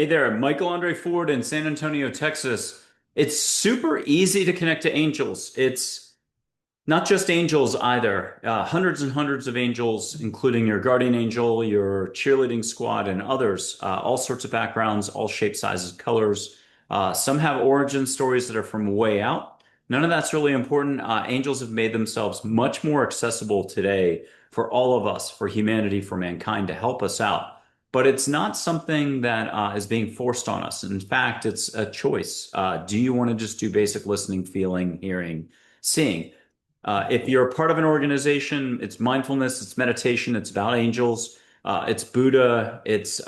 Hey there, Michael Andre Ford in San Antonio, Texas. It's super easy to connect to angels. It's not just angels either. Hundreds and hundreds of angels, including your guardian angel, your cheerleading squad, and others. All sorts of backgrounds, all shapes, sizes, colors. Some have origin stories that are from way out. None of that's really important. Angels have made themselves much more accessible today for all of us, for humanity, for mankind to help us out. But it's not something that is being forced on us. In fact, it's a choice. Do you want to just do basic listening, feeling, hearing, seeing? If you're a part of an organization, it's mindfulness, it's meditation, it's about angels, it's Buddha, it's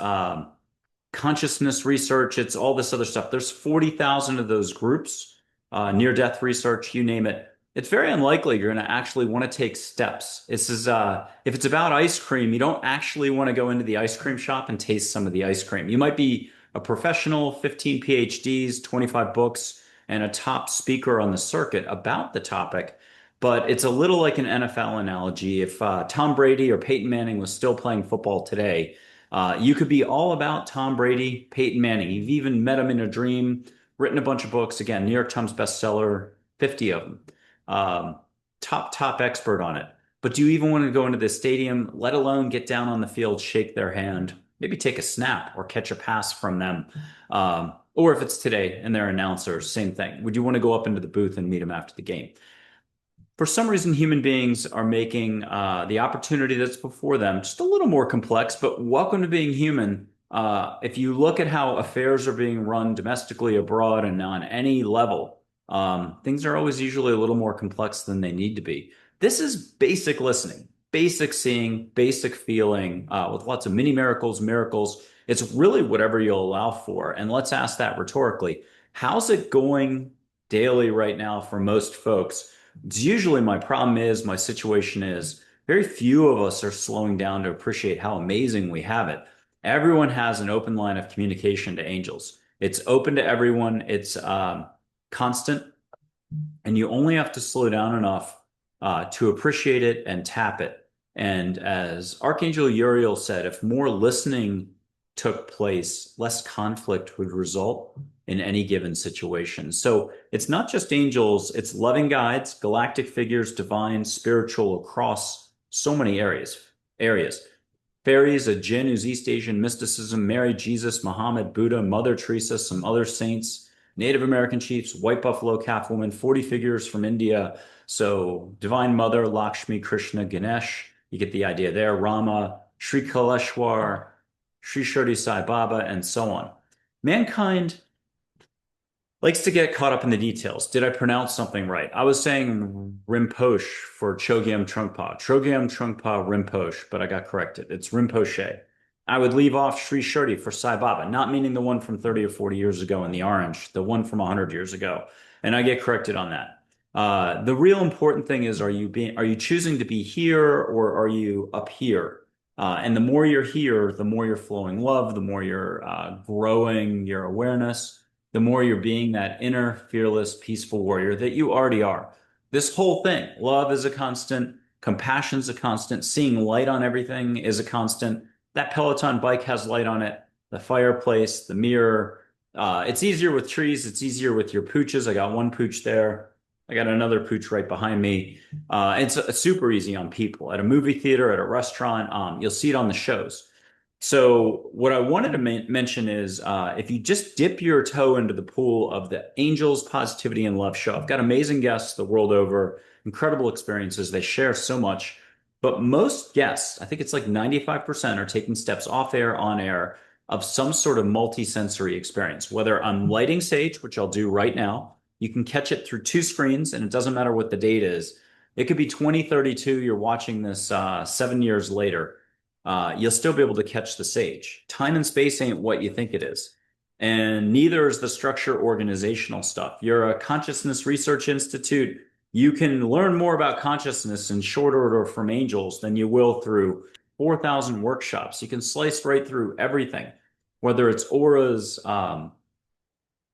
consciousness research, it's all this other stuff. There's 40,000 of those groups, near-death research, you name it. It's very unlikely you're going to actually want to take steps. This is if it's about ice cream, you don't actually want to go into the ice cream shop and taste some of the ice cream. You might be a professional, 15 PhDs, 25 books, and a top speaker on the circuit about the topic. But it's a little like an NFL analogy. If Tom Brady or Peyton Manning was still playing football today, you could be all about Tom Brady, Peyton Manning. You've even met him in a dream, written a bunch of books. Again, New York Times bestseller, 50 of them. Um, top expert on it. But do you even want to go into the stadium, let alone get down on the field, shake their hand, maybe take a snap or catch a pass from them? Or if it's today and they're announcers, same thing. Would you want to go up into the booth and meet them after the game? For some reason, human beings are making the opportunity that's before them just a little more complex, but welcome to being human. If you look at how affairs are being run domestically, abroad, and on any level, things are always usually a little more complex than they need to be. This is basic listening, basic seeing, basic feeling, with lots of mini miracles, miracles. It's really whatever you'll allow for. And let's ask that rhetorically. How's it going daily right now for most folks? It's usually my problem is, my situation is, very few of us are slowing down to appreciate how amazing we have it. Everyone has an open line of communication to angels. It's open to everyone. It's constant, and you only have to slow down enough to appreciate it and tap it. And as Archangel Uriel said, if more listening took place, less conflict would result in any given situation. So it's not just angels, it's loving guides, galactic figures, divine, spiritual, across so many areas. Fairies, a jinn who's East Asian mysticism, Mary, Jesus, Muhammad, Buddha, Mother Teresa, some other saints, Native American chiefs, white buffalo calf woman, 40 figures from India. So Divine Mother, Lakshmi, Krishna, Ganesh, you get the idea there, Rama, Sri Kaleshwar, Sri Shirdi Sai Baba, and so on. Mankind likes to get caught up in the details. Did I pronounce something right? I was saying Rinpoche for Chogyam Trungpa. Chogyam Trungpa Rinpoche, but I got corrected. It's Rinpoche. I would leave off Sri Shirdi for Sai Baba, not meaning the one from 30 or 40 years ago in the orange, the one from 100 years ago. And I get corrected on that. The real important thing is, are you choosing to be here or are you up here? And the more you're here, the more you're flowing love, the more you're growing your awareness, the more you're being that inner, fearless, peaceful warrior that you already are. This whole thing, love is a constant, compassion is a constant, seeing light on everything is a constant. That Peloton bike has light on it, the fireplace, the mirror. It's easier with trees. It's easier with your pooches. I got one pooch there. I got another pooch right behind me. It's super easy on people at a movie theater, at a restaurant. You'll see it on the shows. So what I wanted to mention is if you just dip your toe into the pool of the Angels Positivity and Love show, I've got amazing guests the world over, incredible experiences. They share so much. But most guests, I think it's like 95%, are taking steps off air, on air, of some sort of multi-sensory experience, whether I'm lighting sage, which I'll do right now. You can catch it through two screens, and it doesn't matter what the date is. It could be 2032. You're watching this 7 years later. You'll still be able to catch the sage. Time and space ain't what you think it is. And neither is the structure organizational stuff. You're a consciousness research institute. You can learn more about consciousness in short order from angels than you will through 4,000 workshops. You can slice right through everything, whether it's auras,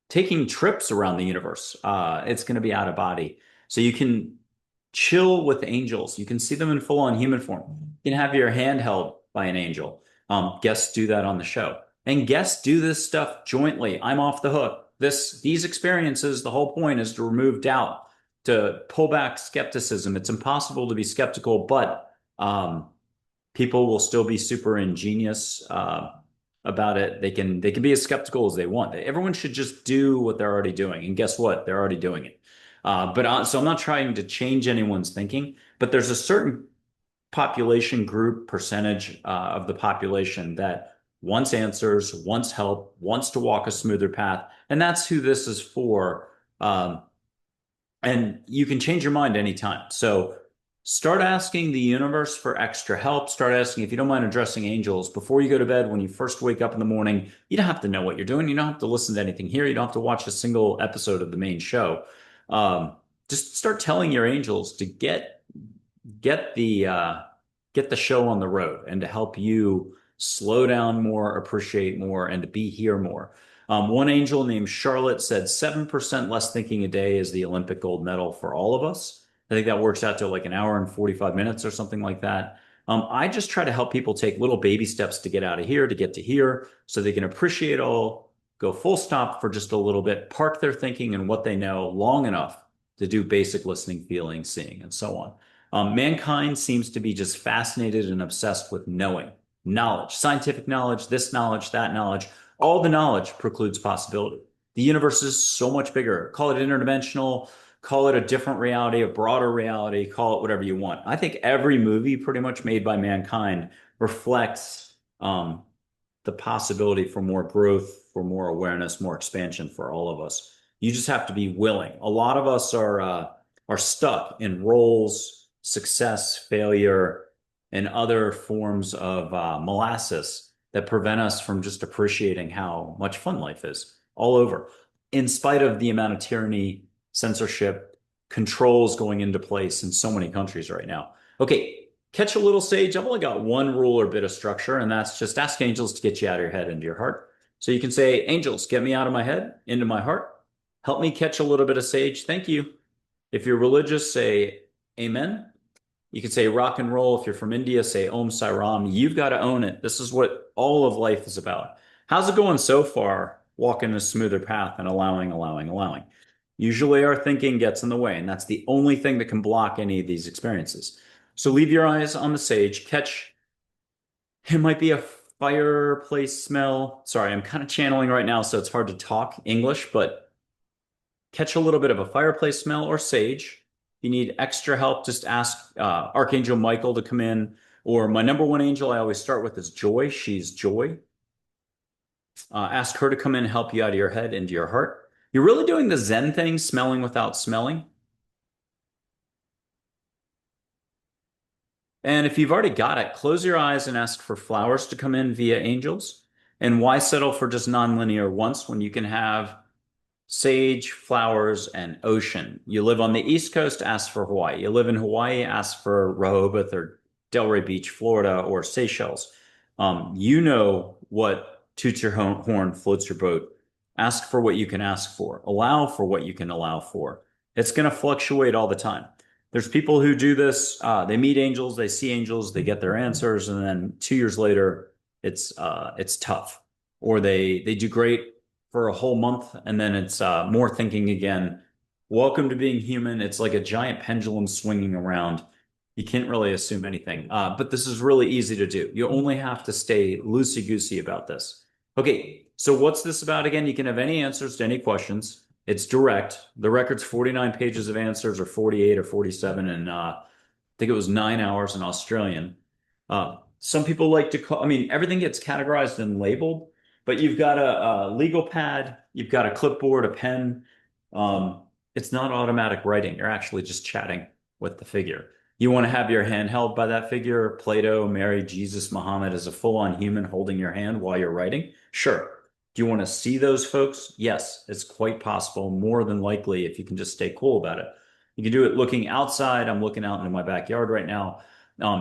taking trips around the universe. It's going to be out of body. So you can chill with angels. You can see them in full on human form. You can have your hand held by an angel. Guests do that on the show. And guests do this stuff jointly. I'm off the hook. These experiences, the whole point is to remove doubt, to pull back skepticism. It's impossible to be skeptical, but people will still be super ingenious about it. They can be as skeptical as they want. Everyone should just do what they're already doing, and guess what? They're already doing it. So I'm not trying to change anyone's thinking, but there's a certain population group percentage of the population that wants answers, wants help, wants to walk a smoother path, and that's who this is for. And you can change your mind anytime. So start asking the universe for extra help. Start asking if you don't mind addressing angels before you go to bed, when you first wake up in the morning. You don't have to know what you're doing. You don't have to listen to anything here. You don't have to watch a single episode of the main show. Um, just start telling your angels to get the uh, get the show on the road and to help you slow down more, appreciate more, and to be here more. One angel named Charlotte said 7% less thinking a day is the Olympic gold medal for all of us. I think that works out to like an hour and 45 minutes or something like that. I just try to help people take little baby steps to get out of here, to get to here, so they can appreciate all, go full stop for just a little bit, park their thinking and what they know long enough to do basic listening, feeling, seeing, and so on. Mankind seems to be just fascinated and obsessed with knowing, knowledge, scientific knowledge, this knowledge, that knowledge. All the knowledge precludes possibility. The universe is so much bigger. Call it interdimensional, call it a different reality, a broader reality, call it whatever you want. I think every movie pretty much made by mankind reflects the possibility for more growth, for more awareness, more expansion for all of us. You just have to be willing. A lot of us are stuck in roles, success, failure, and other forms of molasses that prevent us from just appreciating how much fun life is all over, in spite of the amount of tyranny, censorship, controls going into place in so many countries right now. Okay, catch a little sage. I've only got one rule or bit of structure, and that's just ask angels to get you out of your head into your heart. So you can say, angels, get me out of my head, into my heart. Help me catch a little bit of sage. Thank you. If you're religious, say amen. You could say rock and roll. If you're from India, say Om Sai Ram. You've got to own it. This is what all of life is about. How's it going so far? Walking a smoother path and allowing, allowing, allowing. Usually our thinking gets in the way, and that's the only thing that can block any of these experiences. So leave your eyes on the sage. Catch, it might be a fireplace smell. Sorry, I'm kind of channeling right now, so it's hard to talk English, but catch a little bit of a fireplace smell or sage. If you need extra help, just ask Archangel Michael to come in. Or my number one angel I always start with is Joy. She's Joy. Ask her to come in and help you out of your head into your heart. You're really doing the Zen thing, smelling without smelling. And if you've already got it, close your eyes and ask for flowers to come in via angels. And why settle for just nonlinear once when you can have sage, flowers, and ocean? You live on the East Coast, ask for Hawaii. You live in Hawaii, ask for Rehoboth or Delray Beach, Florida, or Seychelles. You know what toots your horn, floats your boat. Ask for what you can ask for. Allow for what you can allow for. It's going to fluctuate all the time. There's people who do this. They meet angels, they see angels, they get their answers, and then 2 years later, it's tough. Or they do great for a whole month, and then it's more thinking again. Welcome to being human. It's like a giant pendulum swinging around. You can't really assume anything, but this is really easy to do. You only have to stay loosey-goosey about this. Okay, so what's this about again? You can have any answers to any questions. It's direct. The record's 49 pages of answers, or 48 or 47, and I think it was 9 hours in Australian. Some people like to call, I mean, everything gets categorized and labeled, but you've got a legal pad, you've got a clipboard, a pen. It's not automatic writing. You're actually just chatting with the figure. You want to have your hand held by that figure, Plato, Mary, Jesus, Muhammad, as a full-on human holding your hand while you're writing? Sure. Do you want to see those folks? Yes, it's quite possible, more than likely, if you can just stay cool about it. You can do it looking outside. I'm looking out into my backyard right now.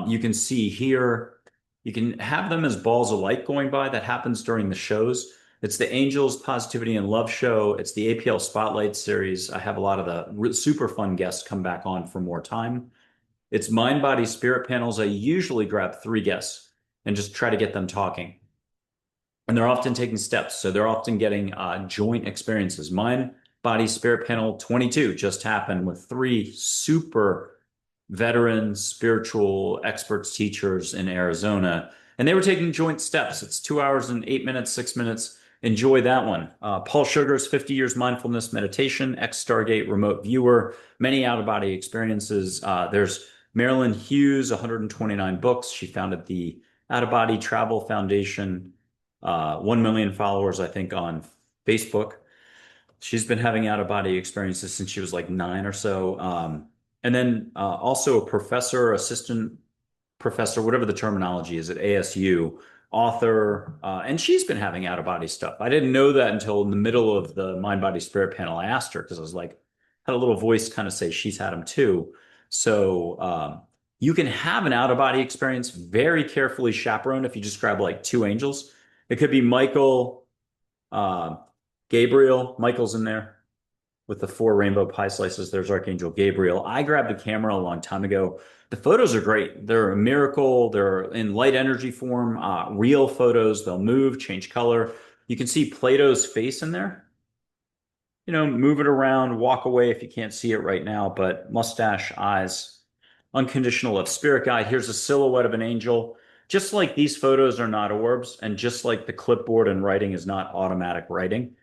You can see here. You can have them as balls of light going by. That happens during the shows. It's the Angels Positivity and Love show. It's the APL Spotlight series. I have a lot of the super fun guests come back on for more time. It's mind, body, spirit panels. I usually grab 3 guests and just try to get them talking. and they're often taking steps. So they're often getting joint experiences. Mind, body, spirit panel 22 just happened with three super veteran spiritual experts, teachers in Arizona, and they were taking joint steps. It's 2 hours and 8 minutes, 6 minutes. Enjoy that one. Paul Sugar's 50 Years Mindfulness Meditation, ex Stargate remote viewer, many out of body experiences. There's Marilyn Hughes, 129 books. She founded the Out of Body Travel Foundation, 1 million followers, I think, on Facebook. She's been having out of body experiences since she was like 9 or so. And then also a professor, assistant professor, whatever the terminology is at ASU, author, and she's been having out of body stuff. I didn't know that until in the middle of the mind, body, spirit panel. I asked her because I was like, had a little voice kind of say she's had them too. So you can have an out of body experience very carefully chaperoned if you just grab like two angels. It could be Michael, uh, Gabriel. Michael's in there with the four rainbow pie slices. There's Archangel Gabriel. I grabbed the camera a long time ago. The photos are great. They're a miracle. They're in light energy form, real photos. They'll move, change color. You can see Plato's face in there. You know, move it around, walk away if you can't see it right now, but mustache, eyes, unconditional love, spirit guide. Here's a silhouette of an angel. Just like these photos are not orbs, and just like the clipboard and writing is not automatic writing,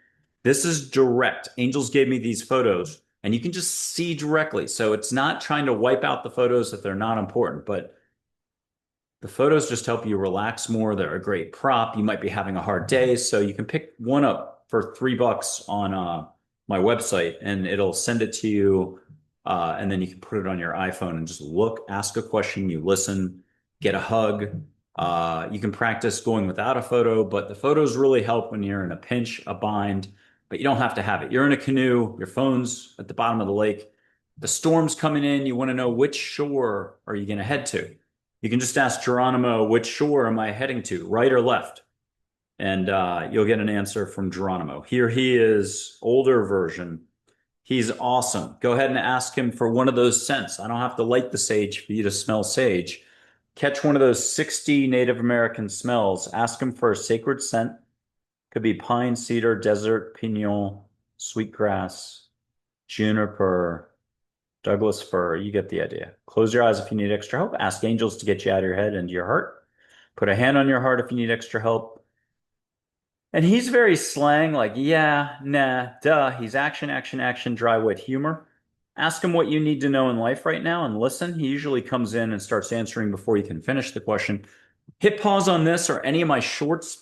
this is direct. Angels gave me these photos, and you can just see directly. So it's not trying to wipe out the photos if they're not important, but the photos just help you relax more. They're a great prop. You might be having a hard day, so you can pick one up for $3 on my website, and it'll send it to you, and then you can put it on your iPhone and just look, ask a question, you listen, get a hug. You can practice going without a photo, but the photos really help when you're in a pinch, a bind, but you don't have to have it. You're in a canoe, your phone's at the bottom of the lake, the storm's coming in, you want to know which shore are you going to head to. You can just ask Geronimo, which shore am I heading to, right or left? And you'll get an answer from Geronimo. Here he is, older version. He's awesome. Go ahead and ask him for one of those scents. I don't have to light the sage for you to smell sage. Catch one of those 60 Native American smells. Ask him for a sacred scent. Could be pine, cedar, desert, pinon, sweetgrass, juniper, Douglas fir. You get the idea. Close your eyes if you need extra help. Ask angels to get you out of your head into your heart. Put a hand on your heart if you need extra help. And he's very slang, like, yeah, nah, duh. He's action, action, action, dry wit humor. Ask him what you need to know in life right now and listen. He usually comes in and starts answering before you can finish the question. Hit pause on this or any of my shorts.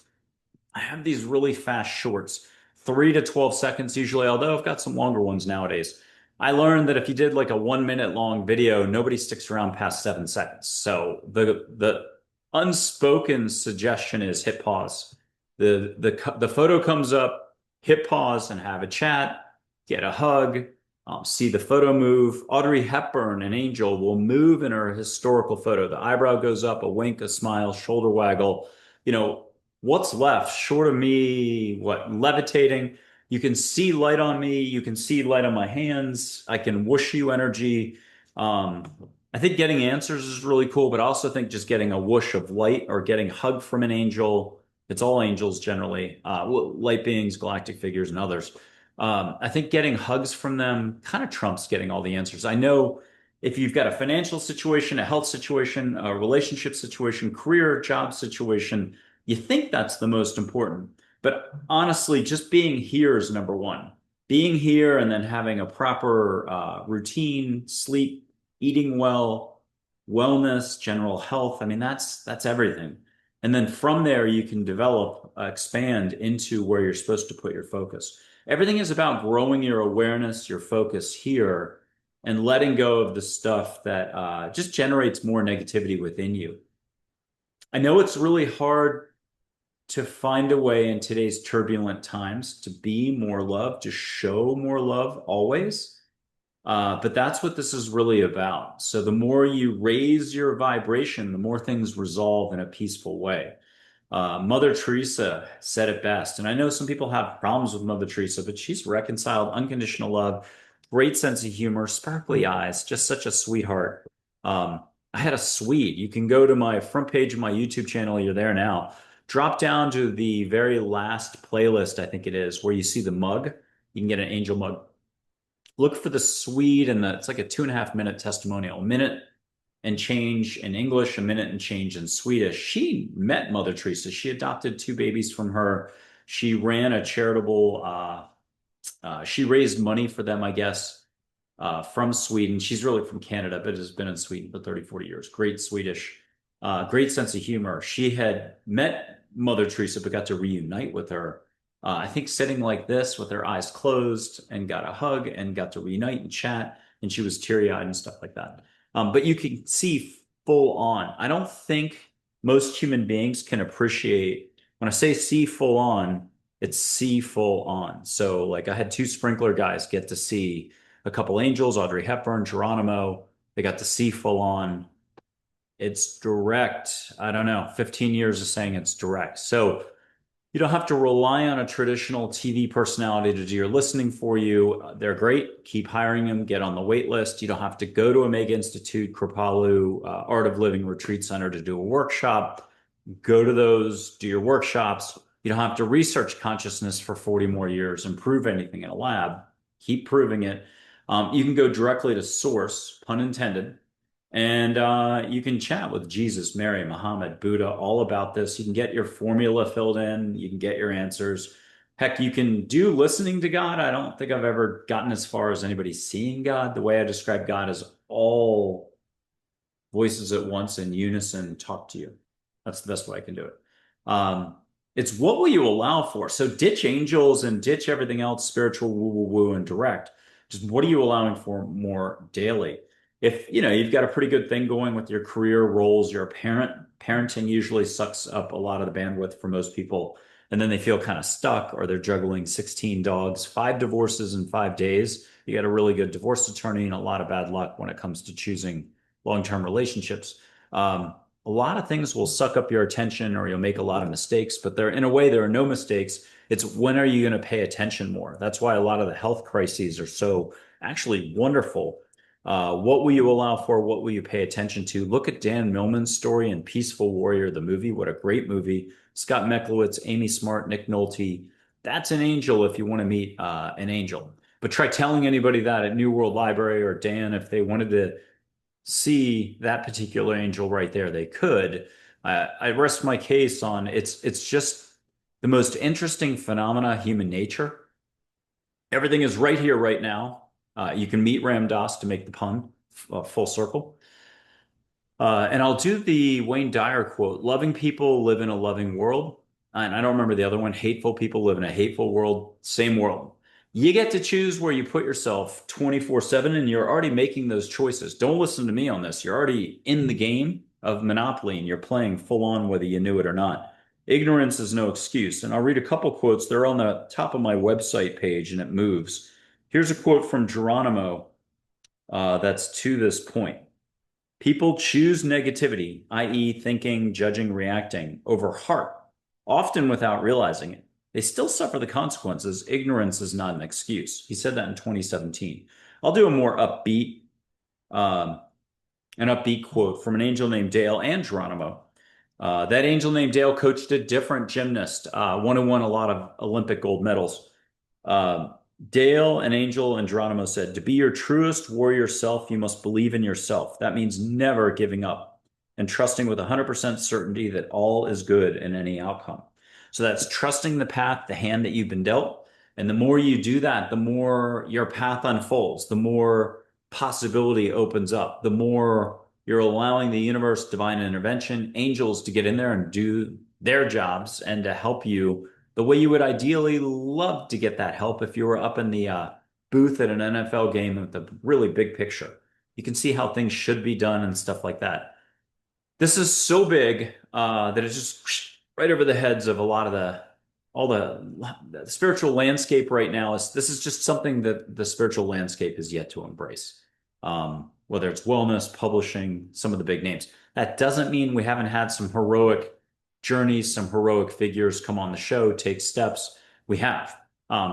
I have these really fast shorts, 3 to 12 seconds usually, although I've got some longer ones nowadays. I learned that if you did like a 1 minute long video, nobody sticks around past 7 seconds. So the unspoken suggestion is hit pause. The photo comes up, hit pause and have a chat, get a hug, see the photo move. Audrey Hepburn, an angel, will move in her historical photo. The eyebrow goes up, a wink, a smile, shoulder waggle. You know, what's left short of me, what, levitating? You can see light on me. You can see light on my hands. I can whoosh you energy. Um, I think getting answers is really cool, but I also think just getting a whoosh of light or getting hugged from an angel. It's all angels generally, light beings, galactic figures, and others. I think getting hugs from them kind of trumps getting all the answers. I know if you've got a financial situation, a health situation, a relationship situation, career, job situation, you think that's the most important. But honestly, just being here is number one. Being here and then having a proper routine, sleep, eating well, wellness, general health. I mean, that's everything. And then from there, you can develop, expand into where you're supposed to put your focus. Everything is about growing your awareness, your focus here, and letting go of the stuff that just generates more negativity within you. I know it's really hard to find a way in today's turbulent times to be more love, to show more love always. But that's what this is really about. So the more you raise your vibration, the more things resolve in a peaceful way. Mother Teresa said it best. And I know some people have problems with Mother Teresa, but she's reconciled, unconditional love, great sense of humor, sparkly eyes, just such a sweetheart. I had a Swede. You can go to my front page of my YouTube channel. You're there now. drop down to the very last playlist, I think it is, where you see the mug. You can get an angel mug. Look for the Swede and it's like a 2.5 minute testimonial, a minute and change in English, a minute and change in Swedish. She met Mother Teresa. She adopted two babies from her. She ran a charitable, she raised money for them, I guess, from Sweden. She's really from Canada, but has been in Sweden for 30, 40 years. Great Swedish, great sense of humor. She had met Mother Teresa, but got to reunite with her. I think sitting like this with her eyes closed and got a hug and got to reunite and chat. And she was teary eyed and stuff like that. But you can see full on. I don't think most human beings can appreciate when I say see full on, it's see full on. So, like, I had two sprinkler guys get to see a couple angels, Audrey Hepburn, Geronimo. They got to see full on. It's direct. I don't know, 15 years of saying it's direct. So, you don't have to rely on a traditional TV personality to do your listening for you. They're great. Keep hiring them. Get on the wait list. You don't have to go to Omega Institute, Kripalu, Art of Living Retreat Center to do a workshop. Go to those, do your workshops. You don't have to research consciousness for 40 more years and prove anything in a lab. Keep proving it. You can go directly to source, pun intended, and you can chat with Jesus, Mary, Muhammad, Buddha, all about this. You can get your formula filled in. You can get your answers. Heck, you can do listening to God. I don't think I've ever gotten as far as anybody seeing God. The way I describe God is all voices at once in unison talk to you. That's the best way I can do it. It's what will you allow for? So ditch angels and ditch everything else, spiritual woo woo woo and direct. Just what are you allowing for more daily? If you know you've got a pretty good thing going with your career roles, you're a parent. Parenting usually sucks up a lot of the bandwidth for most people, and then they feel kind of stuck, or they're juggling 16 dogs, 5 divorces in 5 days. You got a really good divorce attorney and a lot of bad luck when it comes to choosing long-term relationships. A lot of things will suck up your attention or you'll make a lot of mistakes, but there, in a way, there are no mistakes. It's when are you going to pay attention more? That's why a lot of the health crises are so actually wonderful. What will you allow for? What will you pay attention to? Look at Dan Millman's story in Peaceful Warrior, the movie. What a great movie. Scott Meklowitz, Amy Smart, Nick Nolte. That's an angel if you want to meet an angel. But try telling anybody that at New World Library or Dan if they wanted to see that particular angel right there, they could. I rest my case on it's just the most interesting phenomena, human nature. Everything is right here, right now. You can meet Ram Dass to make the pun full circle. And I'll do the Wayne Dyer quote, loving people live in a loving world. And I don't remember the other one, hateful people live in a hateful world, same world. You get to choose where you put yourself 24/7, and you're already making those choices. Don't listen to me on this. You're already in the game of Monopoly, and you're playing full on whether you knew it or not. Ignorance is no excuse. And I'll read a couple quotes. They're on the top of my website page, and it moves. Here's a quote from Geronimo that's to this point. People choose negativity, i.e., thinking, judging, reacting, over heart, often without realizing it. They still suffer the consequences. Ignorance is not an excuse. He said that in 2017. I'll do a more upbeat, an upbeat quote from an angel named Dale and Geronimo. That angel named Dale coached a different gymnast, one who won a lot of Olympic gold medals. Dale, an angel, and Geronimo said, to be your truest warrior self, you must believe in yourself. That means never giving up and trusting with 100% certainty that all is good in any outcome. So that's trusting the path, the hand that you've been dealt. And the more you do that, the more your path unfolds, the more possibility opens up, the more you're allowing the universe, divine intervention, angels to get in there and do their jobs and to help you the way you would ideally love to get that help if you were up in the booth at an NFL game with a really big picture. You can see how things should be done and stuff like that. This is so big that it's just right over the heads of a lot of the spiritual landscape right now. This is just something that the spiritual landscape is yet to embrace. Whether it's wellness, publishing, some of the big names. That doesn't mean we haven't had some heroic journeys, some heroic figures come on the show, take steps. We have.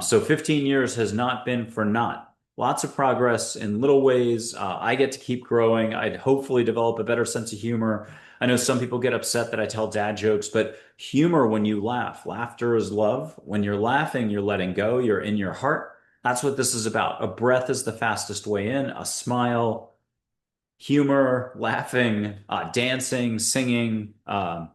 So 15 years has not been for naught. lots of progress in little ways. I get to keep growing. I'd hopefully develop a better sense of humor. I know some people get upset that I tell dad jokes, but humor when you laugh, laughter is love. When you're laughing, you're letting go, you're in your heart. That's what this is about. A breath is the fastest way in, a smile, humor, laughing, dancing, singing. And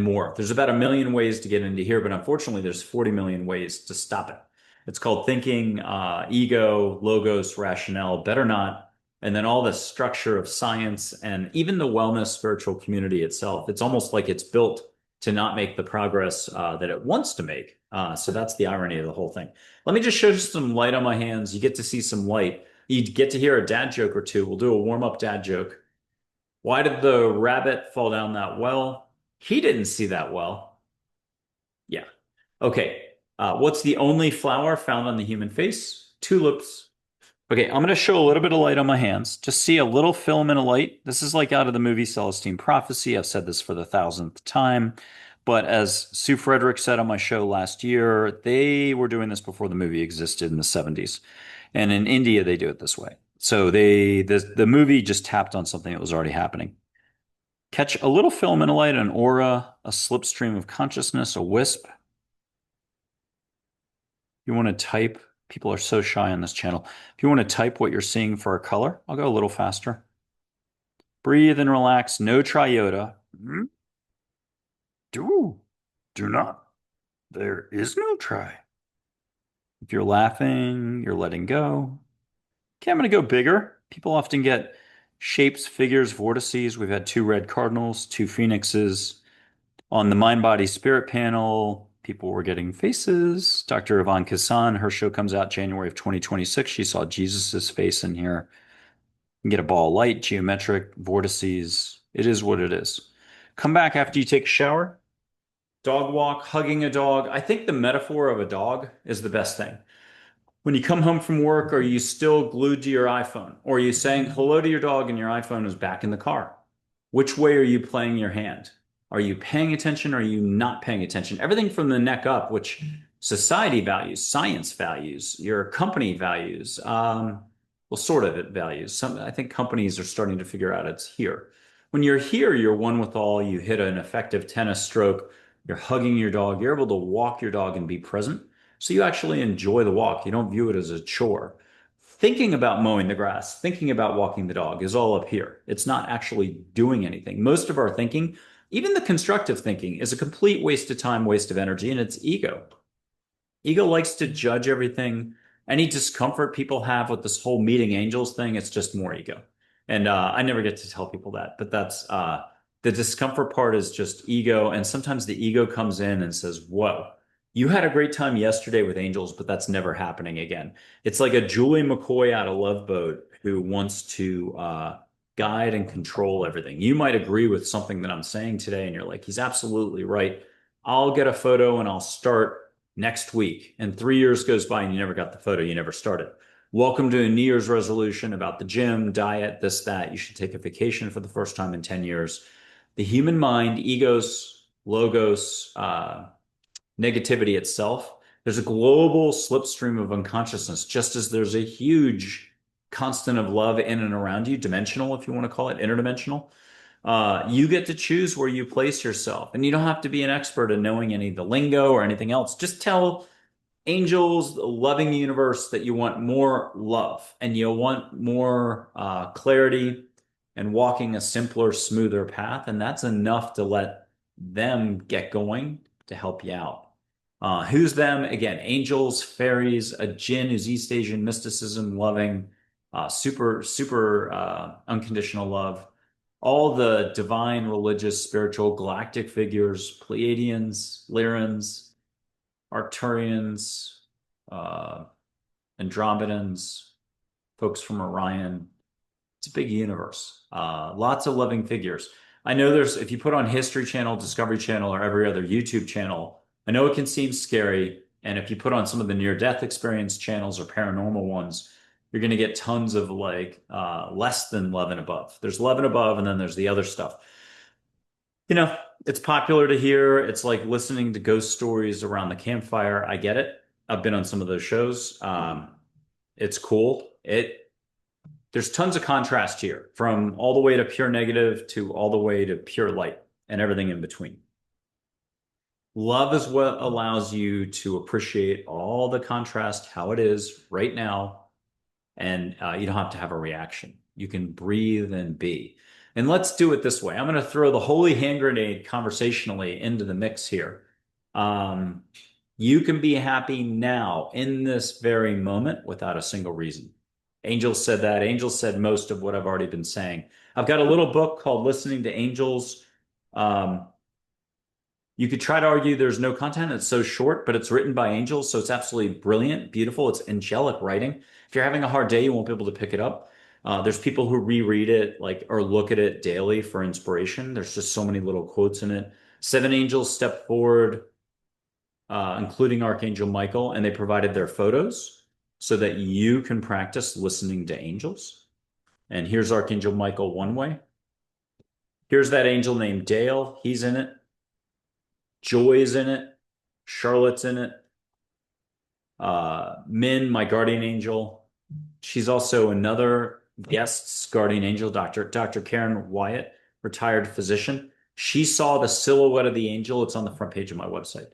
more. There's about a million ways to get into here, but unfortunately, there's 40 million ways to stop it. It's called thinking, ego, logos, rationale, better not, and then all the structure of science and even the wellness spiritual community itself. It's almost like it's built to not make the progress that it wants to make. So that's the irony of the whole thing. Let me just show you some light on my hands. You get to see some light. You get to hear a dad joke or two. We'll do a warm-up dad joke. Why did the rabbit fall down that well? He didn't see that well. Yeah. Okay. What's the only flower found on the human face? Tulips. Okay, I'm going to show a little bit of light on my hands. Just see a little filament of light. This is like out of the movie Celestine Prophecy. I've said this for the thousandth time. But as Sue Frederick said on my show last year, they were doing this before the movie existed in the 70s. And in India, they do it this way. So the movie just tapped on something that was already happening. Catch a little filament of light, an aura, a slipstream of consciousness, a wisp. You want to type, people are so shy on this channel. If you want to type what you're seeing for a color, I'll go a little faster. Breathe and relax, no triota. Do not. There is no try. If you're laughing, you're letting go. Okay, I'm going to go bigger. People often get shapes, figures, vortices. We've had two red cardinals, two phoenixes. On the Mind Body Spirit panel, people were getting faces. Dr. Yvonne Kassan, her show comes out January of 2026. She saw Jesus's face in here. You can get a ball of light, geometric, vortices. It is what it is. Come back after you take a shower. Dog walk, hugging a dog. I think the metaphor of a dog is the best thing. When you come home from work, are you still glued to your iPhone? Or are you saying hello to your dog and your iPhone is back in the car? Which way are you playing your hand? Are you paying attention? Or are you not paying attention? Everything from the neck up, which society values, science values, your company values, well, sort of it values. I think companies are starting to figure out it's here. When you're here, you're one with all. You hit an effective tennis stroke. You're hugging your dog. You're able to walk your dog and be present. So you actually enjoy the walk. You don't view it as a chore. Thinking about mowing the grass, thinking about walking the dog is all up here. It's not actually doing anything. Most of our thinking, even the constructive thinking, is a complete waste of time, waste of energy, and it's ego. Ego likes to judge everything. Any discomfort people have with this whole meeting angels thing, it's just more ego. And I never get to tell people that, but that's the discomfort part is just ego. And sometimes the ego comes in and says, whoa, you had a great time yesterday with angels, but that's never happening again. It's like a Julie McCoy out of Love Boat who wants to guide and control everything. You might agree with something that I'm saying today, and you're like, he's absolutely right. I'll get a photo and I'll start next week. And 3 years goes by and you never got the photo, you never started. Welcome to a New Year's resolution about the gym, diet, this, that. You should take a vacation for the first time in 10 years. The human mind, egos, logos, negativity itself, there's a global slipstream of unconsciousness, just as there's a huge constant of love in and around you, dimensional, if you want to call it, interdimensional. You get to choose where you place yourself, and you don't have to be an expert in knowing any of the lingo or anything else. Just tell angels, the loving universe, that you want more love and you want more clarity and walking a simpler, smoother path. And that's enough to let them get going to help you out. Who's them? Again, angels, fairies, a jinn who's East Asian mysticism, loving, super unconditional love. All the divine, religious, spiritual, galactic figures, Pleiadians, Lyrans, Arcturians, uh, Andromedans, folks from Orion. It's a big universe. Lots of loving figures. I know if you put on History Channel, Discovery Channel, or every other YouTube channel, I know it can seem scary. And if you put on some of the near-death experience channels or paranormal ones, you're going to get tons of like less than love and above. There's love and above, and then there's the other stuff. You know, it's popular to hear. It's like listening to ghost stories around the campfire. I get it. I've been on some of those shows. It's cool. There's tons of contrast here, from all the way to pure negative to all the way to pure light and everything in between. Love is what allows you to appreciate all the contrast, how it is right now, and you don't have to have a reaction. You can breathe and be. And let's do it this way. I'm going to throw the holy hand grenade conversationally into the mix here. Um, you can be happy now in this very moment without a single reason. Angel said that. Angel said most of what I've already been saying. I've got a little book called Listening to Angels. Um, you could try to argue there's no content. It's so short, but it's written by angels, so it's absolutely brilliant, beautiful. It's angelic writing. If you're having a hard day, you won't be able to pick it up. There's people who reread it, like, or look at it daily for inspiration. There's just so many little quotes in it. Seven angels stepped forward, including Archangel Michael, and they provided their photos so that you can practice listening to angels. And here's Archangel Michael one way. Here's that angel named Dale. He's in it. Joy's in it. Charlotte's in it. Min, my guardian angel. She's also another guest's guardian angel, Dr. Karen Wyatt, retired physician. She saw the silhouette of the angel. It's on the front page of my website.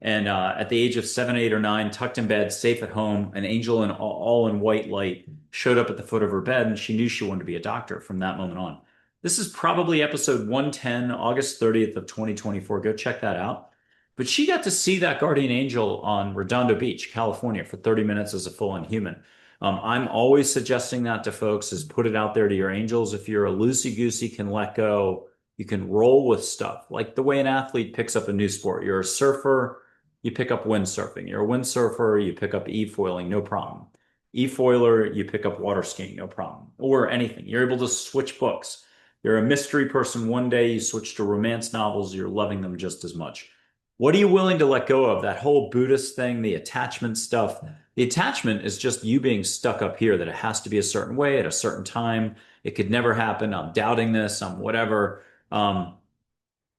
And at the age of 7, 8, or 9, tucked in bed, safe at home, an angel in all in white light showed up at the foot of her bed, and she knew she wanted to be a doctor from that moment on. This is probably episode 110, August 30th of 2024. Go check that out. But she got to see that guardian angel on Redondo Beach, California, for 30 minutes as a full-on human. I'm always suggesting that to folks, is put it out there to your angels. If you're a loosey-goosey, can let go, you can roll with stuff. Like the way an athlete picks up a new sport. You're a surfer, you pick up windsurfing. You're a windsurfer, you pick up e-foiling, no problem. E-foiler, you pick up water skiing, no problem. Or anything. You're able to switch books. You're a mystery person one day, you switch to romance novels, you're loving them just as much. What are you willing to let go of? That whole Buddhist thing, the attachment stuff. The attachment is just you being stuck up here, that it has to be a certain way at a certain time. It could never happen. I'm doubting this. I'm whatever.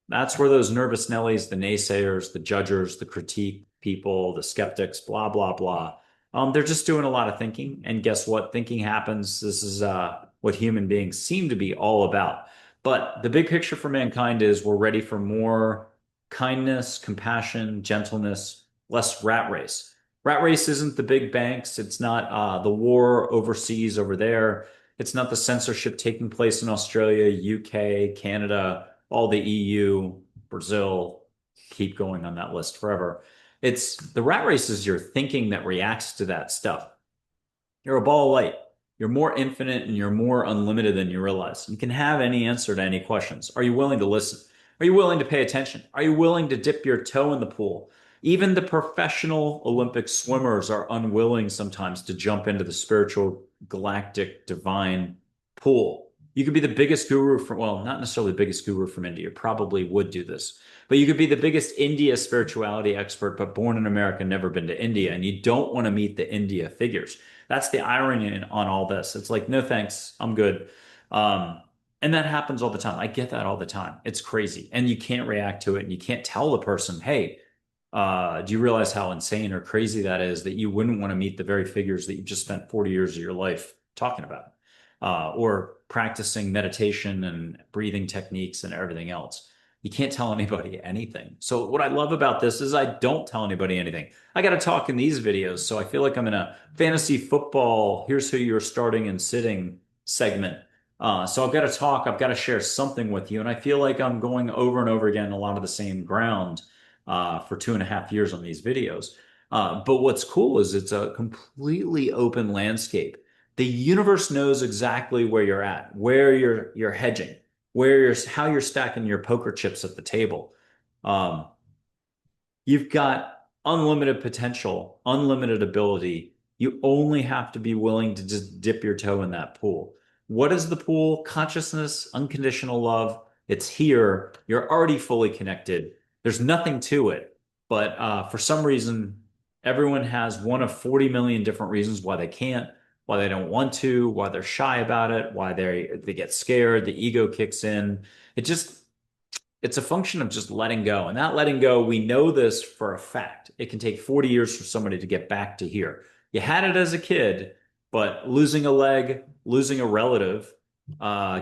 That's where those nervous Nellies, the naysayers, the judgers, the critique people, the skeptics, blah, blah, blah. They're just doing a lot of thinking. And guess what? Thinking happens. This is what human beings seem to be all about. But the big picture for mankind is we're ready for more kindness, compassion, gentleness, less rat race. Rat race isn't the big banks. It's not the war overseas over there. It's not the censorship taking place in Australia, UK, Canada, all the EU, Brazil, keep going on that list forever. It's the rat race is your thinking that reacts to that stuff. You're a ball of light. You're more infinite and you're more unlimited than you realize. You can have any answer to any questions. Are you willing to listen? Are you willing to pay attention? Are you willing to dip your toe in the pool? Even the professional Olympic swimmers are unwilling sometimes to jump into the spiritual, galactic, divine pool. You could be the biggest guru from, well, not necessarily the biggest guru from India, probably would do this, but you could be the biggest India spirituality expert, but born in America, never been to India, and you don't want to meet the India figures. That's the irony on all this. It's like, no thanks, I'm good. Um, and that happens all the time. I get that all the time. It's crazy. And you can't react to it, and you can't tell the person, hey, do you realize how insane or crazy that is, that you wouldn't want to meet the very figures that you just spent 40 years of your life talking about, or practicing meditation and breathing techniques and everything else. You can't tell anybody anything. So what I love about this is I don't tell anybody anything. I got to talk in these videos. So I feel like I'm in a fantasy football, here's who you're starting and sitting segment. So I've got to talk, I've got to share something with you. And I feel like I'm going over and over again a lot of the same ground for 2.5 years on these videos. But what's cool is it's a completely open landscape. The universe knows exactly where you're at, where you're hedging, how you're stacking your poker chips at the table. Um, You've got unlimited potential, unlimited ability. You only have to be willing to just dip your toe in that pool. What is the pool? Consciousness, unconditional love. It's here. You're already fully connected. There's nothing to it. But for some reason, everyone has one of 40 million different reasons why they can't, why they don't want to, why they're shy about it, why they get scared, the ego kicks in. It just it's a function of just letting go. And that letting go, we know this for a fact. It can take 40 years for somebody to get back to here. You had it as a kid, but losing a leg, losing a relative,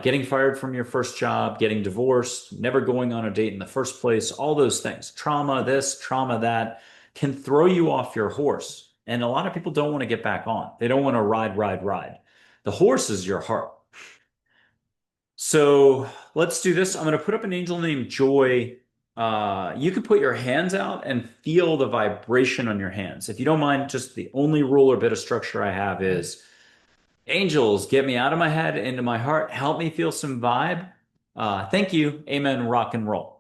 getting fired from your first job, getting divorced, never going on a date in the first place, all those things, trauma this, trauma that, can throw you off your horse. And a lot of people don't want to get back on. They don't want to ride, ride, ride. The horse is your heart. So let's do this. I'm going to put up an angel named Joy. You can put your hands out and feel the vibration on your hands. If you don't mind, just the only rule or bit of structure I have is angels, get me out of my head, into my heart, help me feel some vibe. Thank you. Amen. Rock and roll.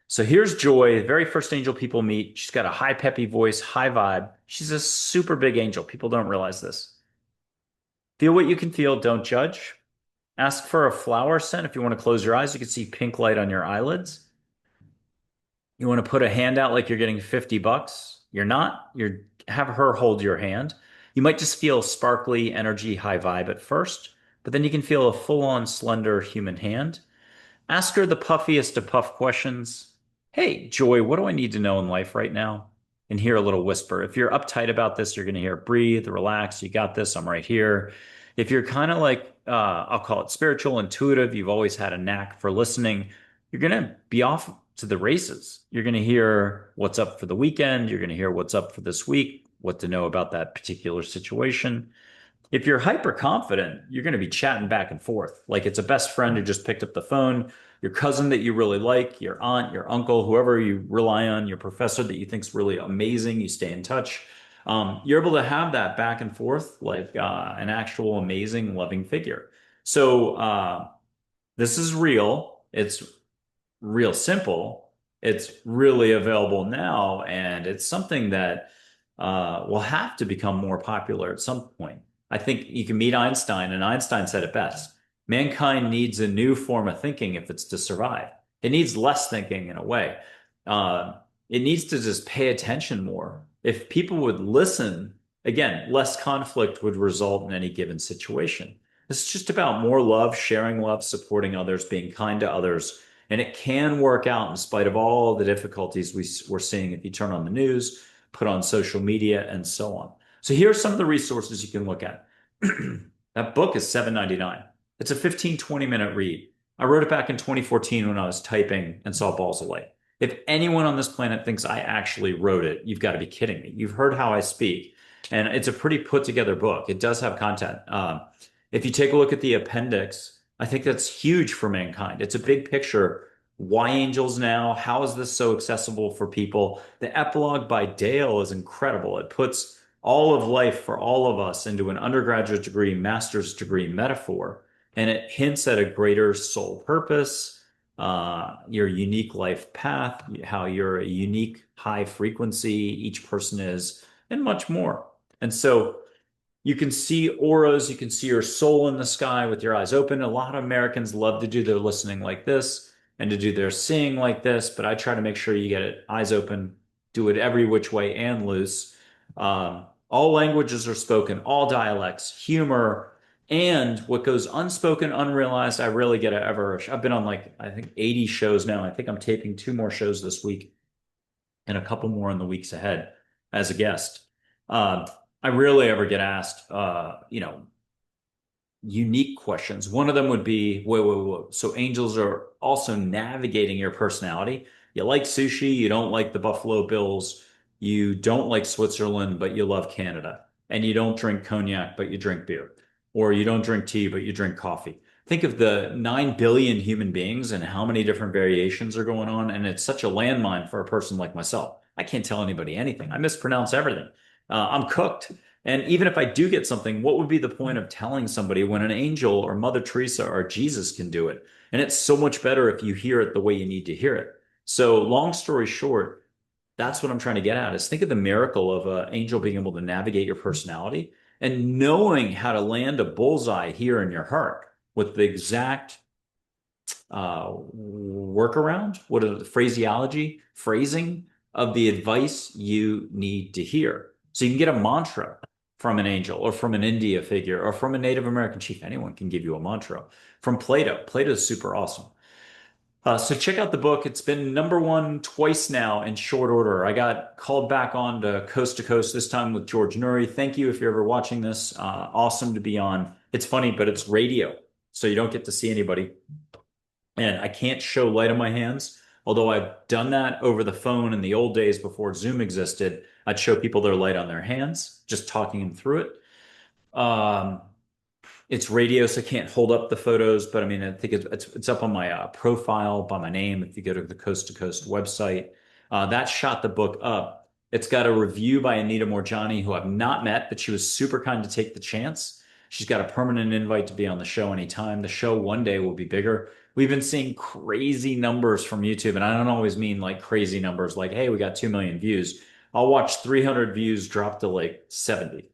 So here's Joy, the very first angel people meet. She's got a high, peppy voice, high vibe. She's a super big angel. People don't realize this. Feel what you can feel. Don't judge. Ask for a flower scent. If you want to close your eyes, you can see pink light on your eyelids. You want to put a hand out like you're getting 50 bucks. You're not. You're have her hold your hand. You might just feel sparkly energy, high vibe at first, but then you can feel a full-on slender human hand. Ask her the puffiest of puff questions. Hey, Joy, what do I need to know in life right now? And hear a little whisper. If you're uptight about this, you're going to hear breathe, relax. You got this. I'm right here. If you're kind of like, I'll call it spiritual, intuitive, you've always had a knack for listening, you're going to be off to the races. You're going to hear what's up for the weekend. You're going to hear what's up for this week, what to know about that particular situation. If you're hyper confident, you're going to be chatting back and forth like it's a best friend who just picked up the phone, your cousin that you really like, your aunt, your uncle, whoever you rely on, your professor that you think's really amazing. You stay in touch. You're able to have that back and forth like an actual amazing, loving figure. So this is real. It's real simple. It's really available now, and it's something that will have to become more popular at some point. I think you can meet Einstein, and Einstein said it best. Mankind needs a new form of thinking if it's to survive. It needs less thinking in a way. Uh, it needs to just pay attention more. If people would listen, again, less conflict would result in any given situation. It's just about more love, sharing love, supporting others, being kind to others. And it can work out in spite of all the difficulties we're seeing if you turn on the news, put on social media, and so on. So here are some of the resources you can look at. That book is $7.99. It's a 15, 20-minute read. I wrote it back in 2014 when I was typing and saw balls of light. If anyone on this planet thinks I actually wrote it, you've got to be kidding me. You've heard how I speak, and it's a pretty put together book. It does have content. If you take a look at the appendix, I think that's huge for mankind. It's a big picture. Why angels now? How is this so accessible for people? The epilogue by Dale is incredible. It puts all of life for all of us into an undergraduate degree, master's degree metaphor, and it hints at a greater soul purpose, your unique life path, how you're a unique high frequency, each person is, and much more. And so you can see auras, you can see your soul in the sky with your eyes open. A lot of Americans love to do their listening like this and to do their seeing like this, but I try to make sure you get it eyes open, do it every which way and loose. All languages are spoken, all dialects, humor, and what goes unspoken, unrealized. I really get it ever. I've been on like, I think 80 shows now. I think I'm taping 2 more shows this week and a couple more in the weeks ahead as a guest. I rarely ever get asked, unique questions. One of them would be, wait. So angels are also navigating your personality. You like sushi, you don't like the Buffalo Bills, you don't like Switzerland, but you love Canada. And you don't drink cognac, but you drink beer. Or you don't drink tea, but you drink coffee. Think of the 9 billion human beings and how many different variations are going on. And it's such a landmine for a person like myself. I can't tell anybody anything. I mispronounce everything. I'm cooked. And even if I do get something, what would be the point of telling somebody when an angel or Mother Teresa or Jesus can do it? And it's so much better if you hear it the way you need to hear it. So long story short, that's what I'm trying to get at is think of the miracle of an angel being able to navigate your personality and knowing how to land a bullseye here in your heart with the exact workaround, what are the phraseology, phrasing of the advice you need to hear. So you can get a mantra from an angel or from an India figure or from a Native American chief. Anyone can give you a mantra. From Plato. Plato's super awesome. So check out the book. It's been number one twice now in short order. I got called back on to Coast, this time with George Nuri. Thank you if you're ever watching this. Awesome to be on. It's funny, but it's radio, so you don't get to see anybody. And I can't show light on my hands, although I've done that over the phone in the old days before Zoom existed. I'd show people their light on their hands, just talking them through it. It's radio, so I can't hold up the photos, but I mean, I think it's up on my profile by my name. If you go to the Coast to Coast website, that shot the book up. It's got a review by Anita Morjani, who I've not met, but she was super kind to take the chance. She's got a permanent invite to be on the show anytime. The show one day will be bigger. We've been seeing crazy numbers from YouTube, and I don't always mean like crazy numbers like, hey, we got 2 million views. I'll watch 300 views drop to like 70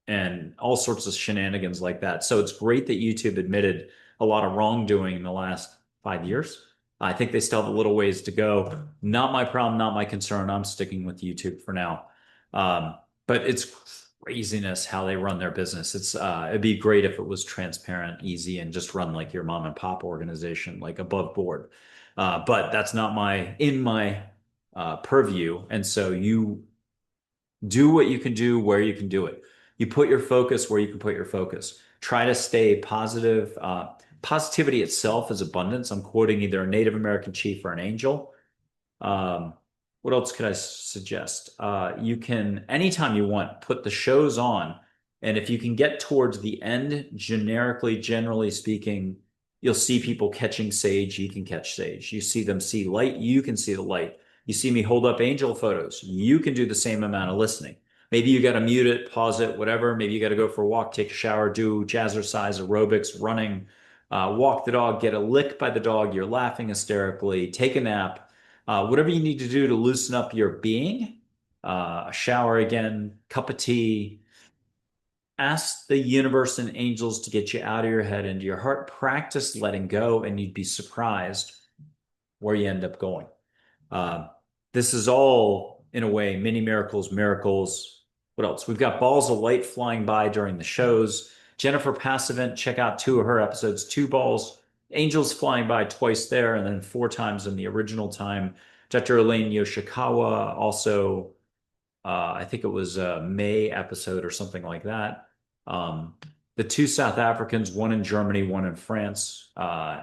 and all sorts of shenanigans like that. So it's great that YouTube admitted a lot of wrongdoing in the last 5 years. I think they still have a little ways to go. Not my problem, not my concern. I'm sticking with YouTube for now. But it's craziness how they run their business. It'd be great if it was transparent, easy, and just run like your mom and pop organization, like above board. But that's not my purview. And so you do what you can do where you can do it. You put your focus where you can put your focus. Try to stay positive. Positivity itself is abundance. I'm quoting either a Native American chief or an angel. Um, what else could I suggest? You can, anytime you want, put the shows on. And if you can get towards the end, generally speaking, you'll see people catching sage. You can catch sage. You see them see light. You can see the light. You see me hold up angel photos. You can do the same amount of listening. Maybe you got to mute it, pause it, whatever. Maybe you got to go for a walk, take a shower, do jazzercise, aerobics, running, walk the dog, get a lick by the dog. You're laughing hysterically, take a nap, whatever you need to do to loosen up your being. A shower again, cup of tea. Ask the universe and angels to get you out of your head into your heart. Practice letting go, and you'd be surprised where you end up going. Uh, this is all, in a way, mini miracles, miracles. What else? We've got balls of light flying by during the shows. Jennifer Passavant, check out two of her episodes, two balls, angels flying by twice there, and then four times in the original time. Dr. Elaine Yoshikawa, also, I think it was a May episode or something like that. Um, the two South Africans, one in Germany, one in France.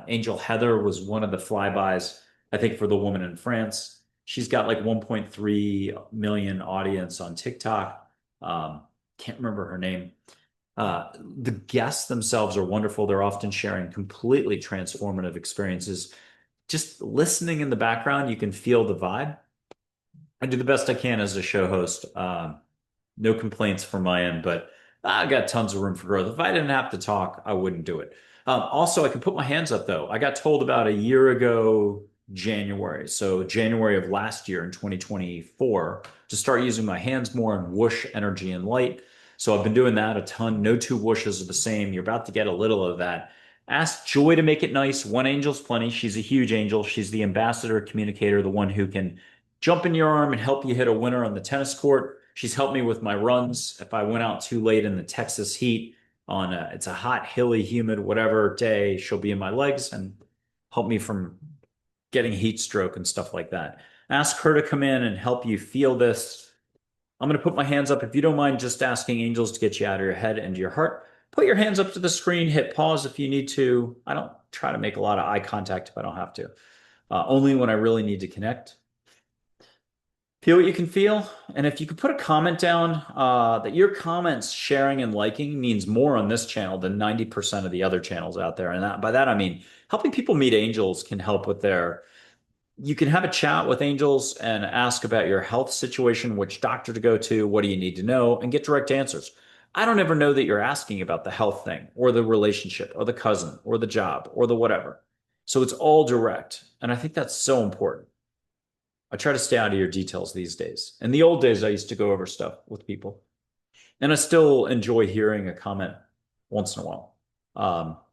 Angel Heather was one of the flybys, I think, for the woman in France. She's got like 1.3 million audience on TikTok. Can't remember her name. The guests themselves are wonderful. They're often sharing completely transformative experiences. Just listening in the background, you can feel the vibe. I do the best I can as a show host. No complaints from my end, but I got tons of room for growth. If I didn't have to talk, I wouldn't do it. Also, I can put my hands up though. I got told about a year ago, January, so January of last year in 2024, to start using my hands more and whoosh energy and light. So I've been doing that a ton. No two whooshes are the same. You're about to get a little of that. Ask Joy to make it nice. One angel's plenty. She's a huge angel. She's the ambassador, communicator, the one who can jump in your arm and help you hit a winner on the tennis court. She's helped me with my runs. If I went out too late in the Texas heat it's a hot, hilly, humid, whatever day, she'll be in my legs and help me from getting heat stroke and stuff like that. Ask her to come in and help you feel this. I'm going to put my hands up. If you don't mind just asking angels to get you out of your head and your heart, put your hands up to the screen, hit pause if you need to. I don't try to make a lot of eye contact if I don't have to. Only when I really need to connect. Feel what you can feel. And if you could put a comment down, that your comments, sharing, and liking means more on this channel than 90% of the other channels out there. And by that, I mean helping people meet angels can help with you can have a chat with angels and ask about your health situation, which doctor to go to, what do you need to know, and get direct answers. I don't ever know that you're asking about the health thing or the relationship or the cousin or the job or the whatever. So it's all direct. And I think that's so important. I try to stay out of your details these days. In the old days, I used to go over stuff with people, and I still enjoy hearing a comment once in a while.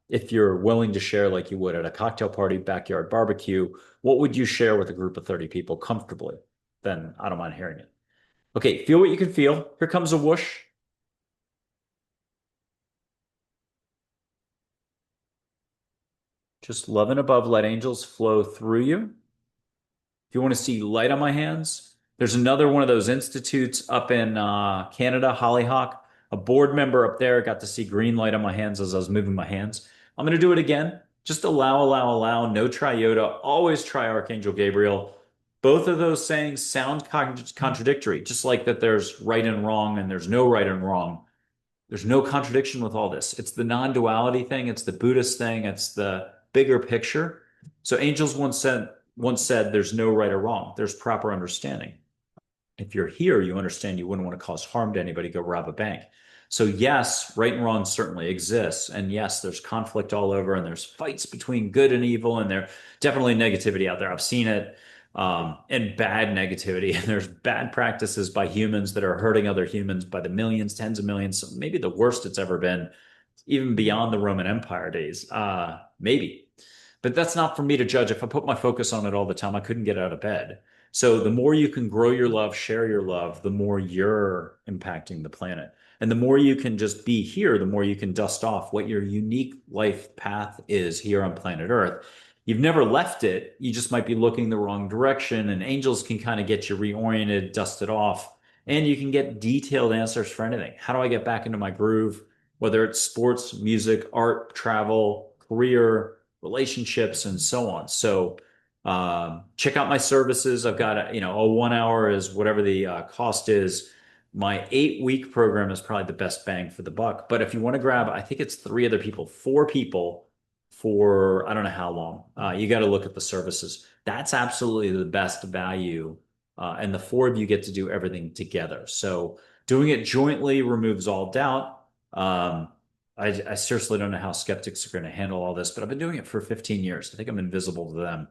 If you're willing to share like you would at a cocktail party, backyard barbecue, what would you share with a group of 30 people comfortably? Then I don't mind hearing it. Okay, feel what you can feel. Here comes a whoosh. Just love and above, let angels flow through you. If you want to see light on my hands, there's another one of those institutes up in Canada, Hollyhock. A board member up there got to see green light on my hands as I was moving my hands. I'm going to do it again. Just allow, allow, allow. No triota. Always try Archangel Gabriel. Both of those sayings sound contradictory, just like that there's right and wrong and there's no right and wrong. There's no contradiction with all this. It's the non-duality thing. It's the Buddhist thing. It's the bigger picture. So angels once said there's no right or wrong. There's proper understanding. If you're here, you understand you wouldn't want to cause harm to anybody, go rob a bank. So yes, right and wrong certainly exists. And yes, there's conflict all over and there's fights between good and evil and there's definitely negativity out there. I've seen it and bad negativity. And there's bad practices by humans that are hurting other humans by the millions, tens of millions. So maybe the worst it's ever been, even beyond the Roman Empire days. Maybe. But that's not for me to judge. If I put my focus on it all the time, I couldn't get out of bed. So the more you can grow your love, share your love, the more you're impacting the planet. And the more you can just be here, the more you can dust off what your unique life path is here on planet Earth. You've never left it. You just might be looking the wrong direction, and angels can kind of get you reoriented, dust it off, and you can get detailed answers for anything. How do I get back into my groove? Whether it's sports, music, art, travel, career, relationships, and so on. So check out my services. I've got a 1 hour is whatever the cost is. My 8 week program is probably the best bang for the buck. But if you want to grab, I think it's 3 other people, 4 people for I don't know how long. You got to look at the services. That's absolutely the best value. And the 4 of you get to do everything together. So doing it jointly removes all doubt. I seriously don't know how skeptics are going to handle all this, but I've been doing it for 15 years. I think I'm invisible to them.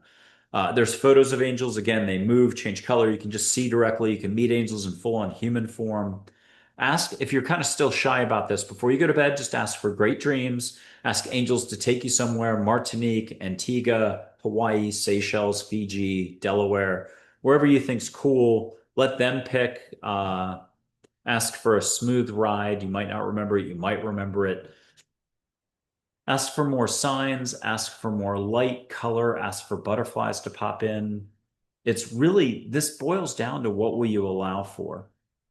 There's photos of angels. Again, they move, change color. You can just see directly. You can meet angels in full on human form. Ask if you're kind of still shy about this before you go to bed, just ask for great dreams. Ask angels to take you somewhere, Martinique, Antigua, Hawaii, Seychelles, Fiji, Delaware, wherever you think's cool. Let them pick. Ask for a smooth ride. You might not remember it. You might remember it. Ask for more signs, ask for more light, color, ask for butterflies to pop in. It's really, this boils down to what will you allow for?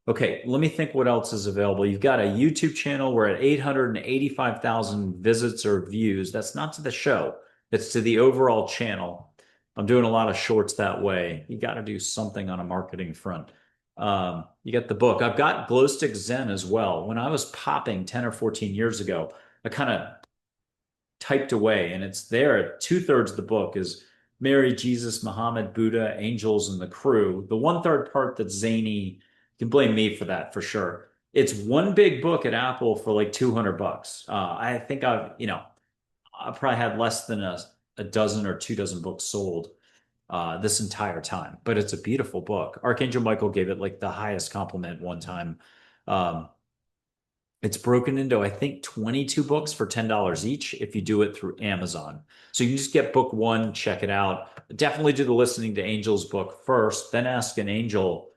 Okay, let me think what else is available. You've got a YouTube channel. We're at 885,000 visits or views. That's not to the show. It's to the overall channel. I'm doing a lot of shorts that way. You got to do something on a marketing front. You get the book. I've got Glow Stick Zen as well. When I was popping 10 or 14 years ago, I kind of typed away, and it's there. 2/3 of the book is Mary, Jesus, Muhammad, Buddha, angels, and the crew. The 1/3 part that's zany, you can blame me for that for sure. It's one big book at Apple for like $200. I think I probably had less than a dozen or 2 dozen books sold this entire time, but it's a beautiful book. Archangel Michael gave it like the highest compliment one time. Um, it's broken into, I think, 22 books for $10 each if you do it through Amazon. So you can just get book one, check it out. Definitely do the Listening to Angels book first, then ask an angel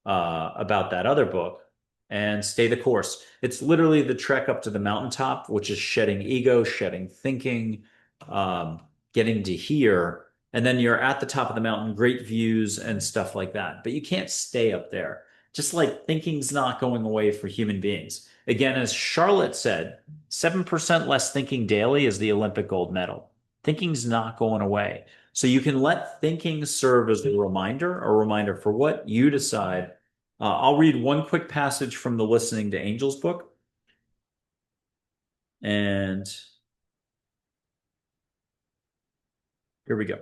about that other book and stay the course. It's literally the trek up to the mountaintop, which is shedding ego, shedding thinking, um, getting to hear. And then you're at the top of the mountain, great views and stuff like that. But you can't stay up there. Just like thinking's not going away for human beings. Again, as Charlotte said, 7% less thinking daily is the Olympic gold medal. Thinking's not going away. So you can let thinking serve as a reminder for what you decide. I'll read one quick passage from the Listening to Angels book. And here we go.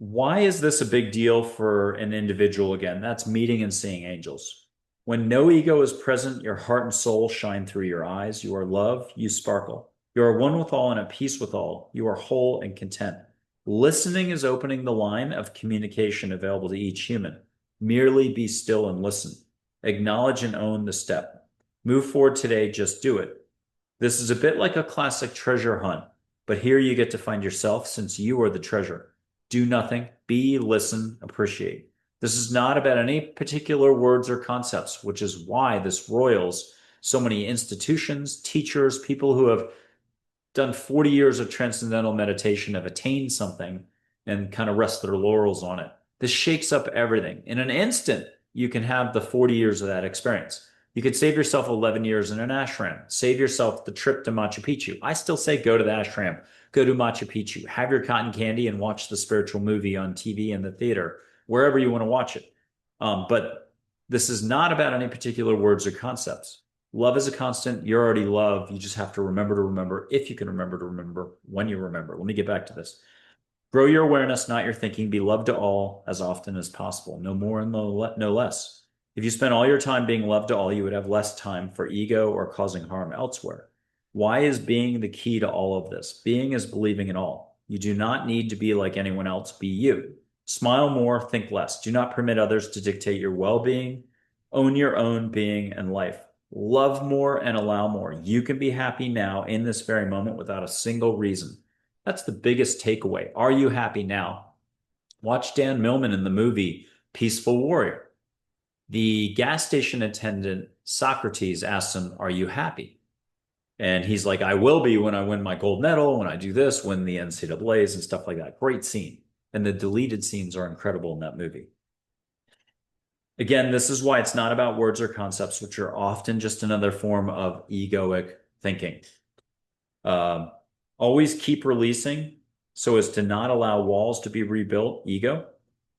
Why is this a big deal for an individual? Again, that's meeting and seeing angels. When no ego is present, your heart and soul shine through your eyes. You are love, you sparkle. You are one with all and at peace with all. You are whole and content. Listening is opening the line of communication available to each human. Merely be still and listen. Acknowledge and own the step. Move forward today, just do it. This is a bit like a classic treasure hunt, but here you get to find yourself since you are the treasure. Do nothing, be, listen, appreciate. This is not about any particular words or concepts, which is why this roils so many institutions, teachers, people who have done 40 years of transcendental meditation, have attained something, and kind of rest their laurels on it. This shakes up everything. In an instant, you can have the 40 years of that experience. You could save yourself 11 years in an ashram, save yourself the trip to Machu Picchu. I still say go to the ashram, go to Machu Picchu, have your cotton candy and watch the spiritual movie on TV in the theater, wherever you want to watch it. But this is not about any particular words or concepts. Love is a constant. You're already love. You just have to remember, if you can remember to remember when you remember. Let me get back to this. Grow your awareness, not your thinking. Be loved to all as often as possible. No more and no less. If you spent all your time being loved to all, you would have less time for ego or causing harm elsewhere. Why is being the key to all of this? Being is believing in all. You do not need to be like anyone else. Be you. Smile more, think less. Do not permit others to dictate your well-being. Own your own being and life. Love more and allow more. You can be happy now in this very moment without a single reason. That's the biggest takeaway. Are you happy now? Watch Dan Millman in the movie Peaceful Warrior. The gas station attendant, Socrates, asks him, are you happy? And he's like, I will be when I win my gold medal, when I do this, win the NCAAs and stuff like that. Great scene. And the deleted scenes are incredible in that movie. Again, this is why it's not about words or concepts, which are often just another form of egoic thinking. Always keep releasing so as to not allow walls to be rebuilt, ego.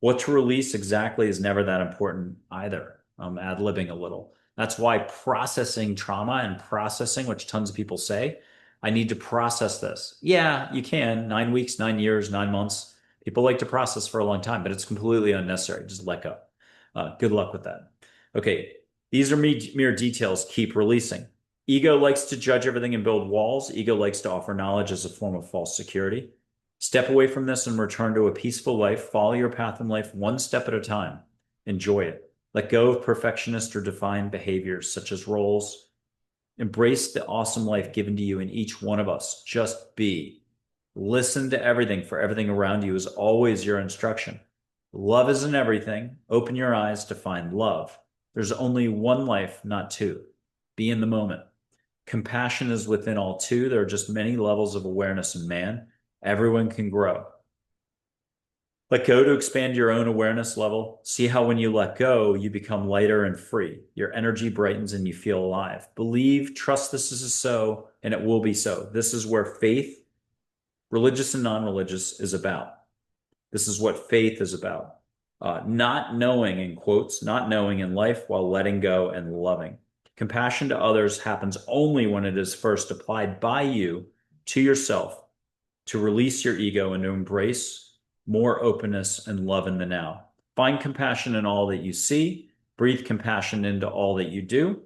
What to release exactly is never that important either. Ad-libbing a little. That's why processing trauma and processing, which tons of people say, I need to process this. Yeah, you can. 9 weeks, 9 years, 9 months. People like to process for a long time, but it's completely unnecessary. Just let go. Good luck with that. Okay, these are mere details. Keep releasing. Ego likes to judge everything and build walls. Ego likes to offer knowledge as a form of false security. Step away from this and return to a peaceful life. Follow your path in life one step at a time. Enjoy it. Let go of perfectionist or defined behaviors such as roles. Embrace the awesome life given to you in each one of us. Just be. Listen to everything, for everything around you is always your instruction. Love isn't everything. Open your eyes to find love. There's only one life, not two. Be in the moment. Compassion is within all too. There are just many levels of awareness in man. Everyone can grow. Let go to expand your own awareness level. See how when you let go, you become lighter and free. Your energy brightens and you feel alive. Believe, trust this is so, and it will be so. This is where faith, religious and non-religious, is about. This is what faith is about. Not knowing, in quotes, not knowing in life while letting go and loving. Compassion to others happens only when it is first applied by you to yourself to release your ego and to embrace more openness and love in the now. Find compassion in all that you see. Breathe compassion into all that you do.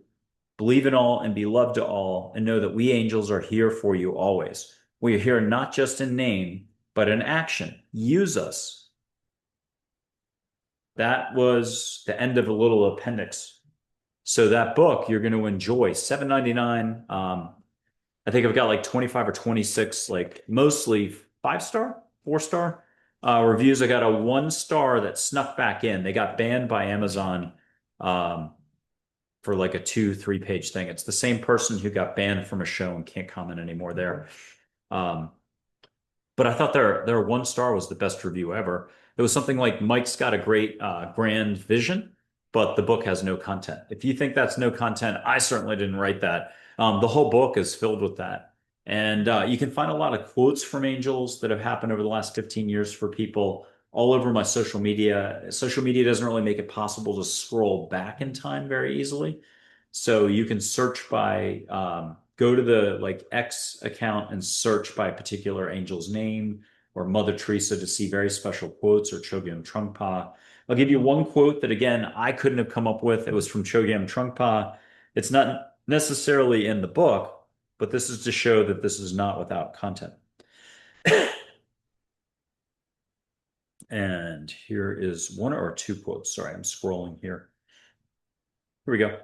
Believe in all and be loved to all, and know that we angels are here for you always. We are here not just in name, but in action. Use us. That was the end of a little appendix. So that book you're going to enjoy. $7.99. I think I've got like 25 or 26, like mostly 5-star, 4-star reviews. I got a 1-star that snuck back in. They got banned by Amazon for like a 2-3 page thing. It's the same person who got banned from a show and can't comment anymore there. But I thought their 1-star was the best review ever. It was something like, Mike's got a great grand vision, but the book has no content. If you think that's no content, I certainly didn't write that. The whole book is filled with that. And you can find a lot of quotes from angels that have happened over the last 15 years for people all over my social media. Social media doesn't really make it possible to scroll back in time very easily. So you can search by, go to the like X account and search by a particular angel's name or Mother Teresa to see very special quotes, or Chogyam Trungpa. I'll give you one quote that, again, I couldn't have come up with. It was from Chogyam Trungpa. It's not necessarily in the book, but this is to show that this is not without content. And here is 1 or 2 quotes. Sorry, I'm scrolling here. Here we go.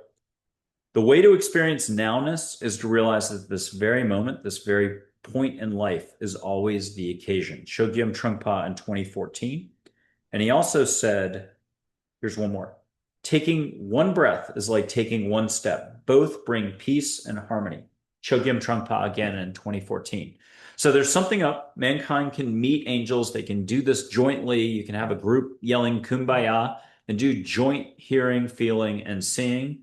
The way to experience nowness is to realize that this very moment, this very point in life, is always the occasion. Chogyam Trungpa in 2014. And he also said, here's one more. Taking one breath is like taking one step. Both bring peace and harmony. Chogyam Trungpa again in 2014. So there's something up. Mankind can meet angels. They can do this jointly. You can have a group yelling kumbaya and do joint hearing, feeling, and seeing.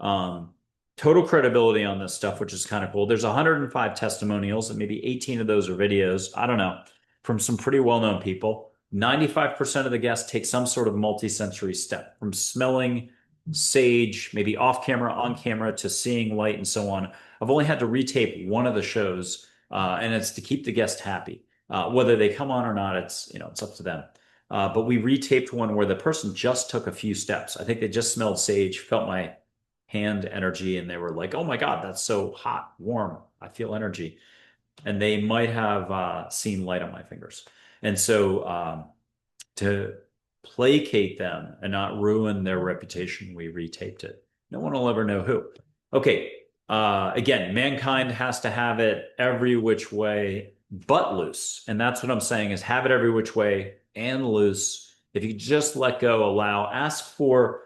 Um, Total credibility on this stuff, which is kind of cool. There's 105 testimonials, and maybe 18 of those are videos. I don't know, from some pretty well-known people. 95% of the guests take some sort of multisensory step, from smelling sage, maybe off camera, on camera, to seeing light and so on. I've only had to retape one of the shows, and it's to keep the guest happy. Whether they come on or not, it's up to them. But we retaped one where the person just took a few steps. I think they just smelled sage, felt my hand energy, and they were like, "Oh my God, that's so hot, warm. I feel energy." And they might have seen light on my fingers. And so to placate them and not ruin their reputation, we retaped it. No one will ever know who. Okay. Again, mankind has to have it every which way but loose. And that's what I'm saying is have it every which way and loose. If you just let go, allow, ask for,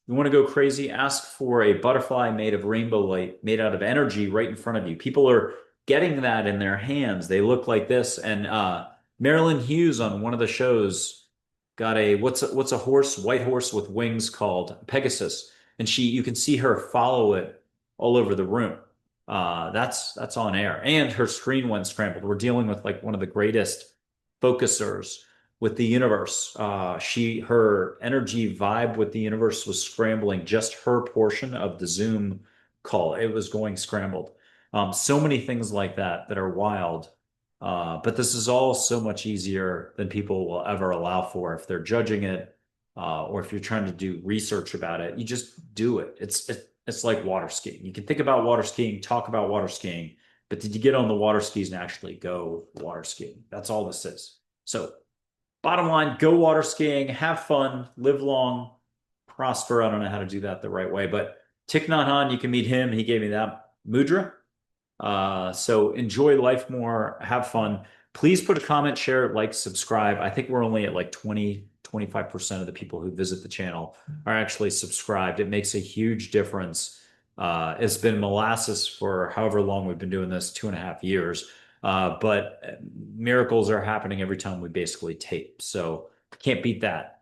you want to go crazy, ask for a butterfly made of rainbow light, made out of energy right in front of you. People are getting that in their hands. They look like this. And Marilyn Hughes on one of the shows got a what's a horse, white horse with wings called Pegasus, and you can see her follow it all over the room. That's on air, and her screen went scrambled. We're dealing with like one of the greatest focusers with the universe. Her energy vibe with the universe was scrambling. Just her portion of the Zoom call, it was going scrambled. So many things like that are wild. But this is all so much easier than people will ever allow for if they're judging it, or if you're trying to do research about it. You just do it. It's like water skiing. You can think about water skiing, talk about water skiing, but did you get on the water skis and actually go water skiing? That's all this is. So, bottom line, go water skiing, have fun, live long, prosper. I don't know how to do that the right way, but Thich Nhat Hanh, you can meet him. He gave me that mudra. So enjoy life more, have fun. Please put a comment, share, like, subscribe. I think we're only at like 25% of the people who visit the channel are actually subscribed. It makes a huge difference. It's been molasses for however long we've been doing this, 2.5 years. But miracles are happening every time we basically tape. So can't beat that.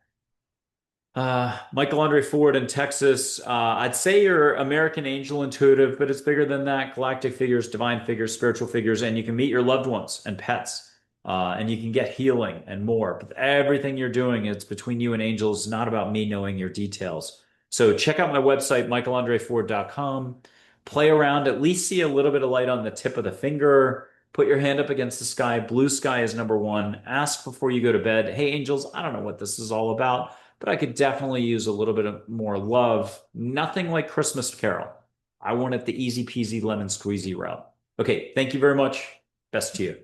Michael Andre Ford in Texas. I'd say you're American angel intuitive, but it's bigger than that. Galactic figures, divine figures, spiritual figures, and you can meet your loved ones and pets, and you can get healing and more. But everything you're doing, it's between you and angels, not about me knowing your details. So check out my website, michaelandreford.com. Play around, at least see a little bit of light on the tip of the finger. Put your hand up against the sky. Blue sky is number one. Ask before you go to bed, hey, angels, I don't know what this is all about, but I could definitely use a little bit of more love. Nothing like Christmas Carol. I want it the easy peasy lemon squeezy route. Okay, thank you very much. Best to you.